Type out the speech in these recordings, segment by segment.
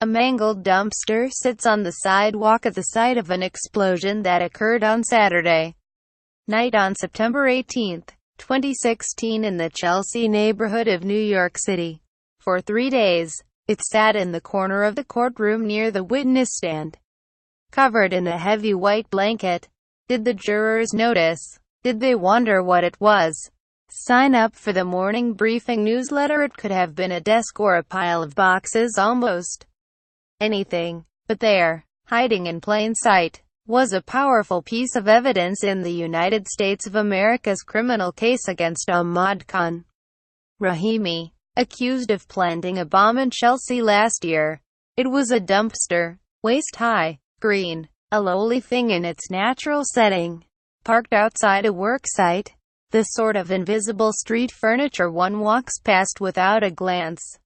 A mangled dumpster sits on the sidewalk at the site of an explosion that occurred on Saturday night on September 18, 2016 in the Chelsea neighborhood of New York City. For 3 days, it sat in the corner of the courtroom near the witness stand, covered in a heavy white blanket. Did the jurors notice? Did they wonder what it was? Sign up for the morning briefing newsletter. It could have been a desk or a pile of boxes, almost anything. But there, hiding in plain sight, was a powerful piece of evidence in the United States of America's criminal case against Ahmad Khan Rahimi, accused of planting a bomb in Chelsea last year. It was a dumpster, waist-high, green, a lowly thing in its natural setting, parked outside a work site, the sort of invisible street furniture one walks past without a glance.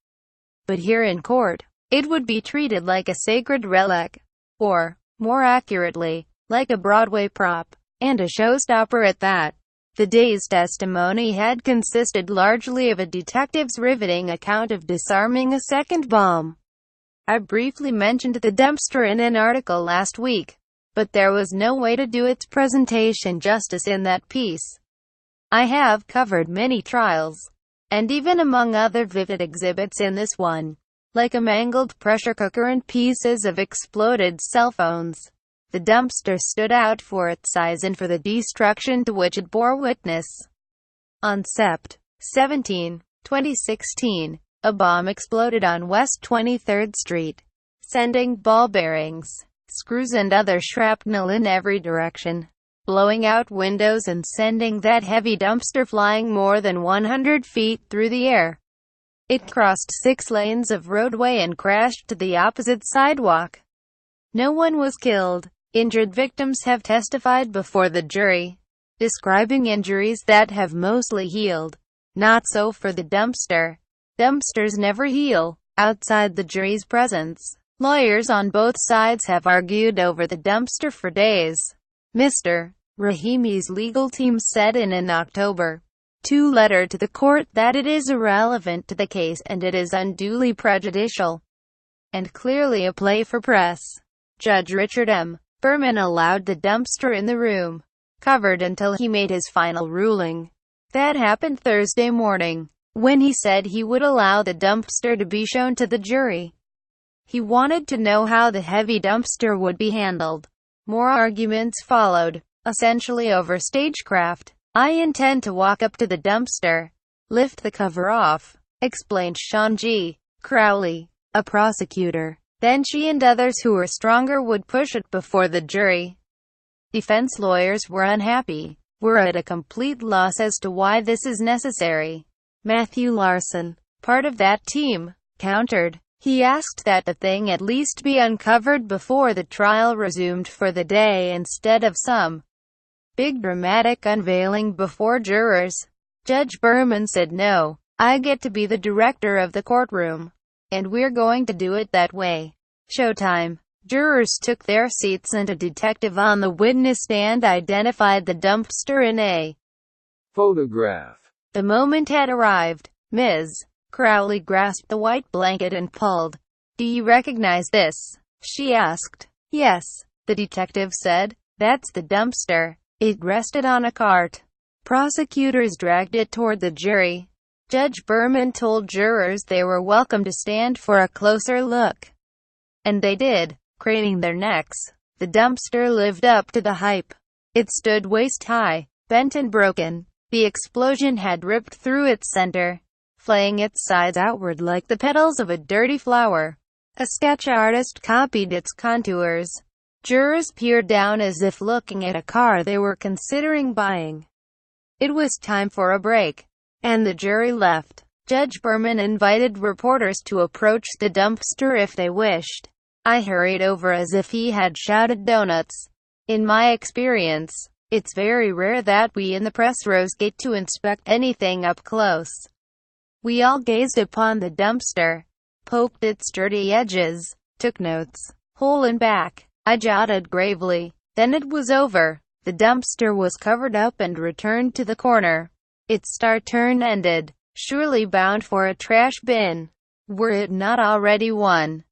But here in court, it would be treated like a sacred relic, or, more accurately, like a Broadway prop, and a showstopper at that. The day's testimony had consisted largely of a detective's riveting account of disarming a second bomb. I briefly mentioned the dumpster in an article last week, but there was no way to do its presentation justice in that piece. I have covered many trials, and even among other vivid exhibits in this one, like a mangled pressure cooker and pieces of exploded cell phones, the dumpster stood out for its size and for the destruction to which it bore witness. On Sept. 17, 2016, a bomb exploded on West 23rd Street, sending ball bearings, screws and other shrapnel in every direction, blowing out windows and sending that heavy dumpster flying more than 100 feet through the air. It crossed 6 lanes of roadway and crashed to the opposite sidewalk. No one was killed. Injured victims have testified before the jury, describing injuries that have mostly healed. Not so for the dumpster. Dumpsters never heal. Outside the jury's presence, lawyers on both sides have argued over the dumpster for days. Mr. Rahimi's legal team said in an October 2 letter to the court that it is irrelevant to the case and it is unduly prejudicial and clearly a play for press. Judge Richard M. Berman allowed the dumpster in the room, covered until he made his final ruling. That happened Thursday morning, when he said he would allow the dumpster to be shown to the jury. He wanted to know how the heavy dumpster would be handled. More arguments followed, essentially over stagecraft. I intend to walk up to the dumpster, lift the cover off, explained Sean G. Crowley, a prosecutor. Then she and others who were stronger would push it before the jury. Defense lawyers were unhappy. We're at a complete loss as to why this is necessary. Matthew Larson, part of that team, countered. He asked that the thing at least be uncovered before the trial resumed for the day instead of some big dramatic unveiling before jurors. Judge Berman said no. I get to be the director of the courtroom, and we're going to do it that way. Showtime. Jurors took their seats and a detective on the witness stand identified the dumpster in a photograph. The moment had arrived. Ms. Crowley grasped the white blanket and pulled. "Do you recognize this?" she asked. "Yes," the detective said. "That's the dumpster. It rested on a cart." Prosecutors dragged it toward the jury. Judge Berman told jurors they were welcome to stand for a closer look. And they did, craning their necks. The dumpster lived up to the hype. It stood waist-high, bent and broken. The explosion had ripped through its center, flaying its sides outward like the petals of a dirty flower. A sketch artist copied its contours. Jurors peered down as if looking at a car they were considering buying. It was time for a break, and the jury left. Judge Berman invited reporters to approach the dumpster if they wished. I hurried over as if he had shouted donuts. In my experience, it's very rare that we in the press rows get to inspect anything up close. We all gazed upon the dumpster, poked its dirty edges, took notes, whole and back. I jotted gravely. Then it was over. The dumpster was covered up and returned to the corner. Its star turn ended, surely bound for a trash bin. Were it not already one?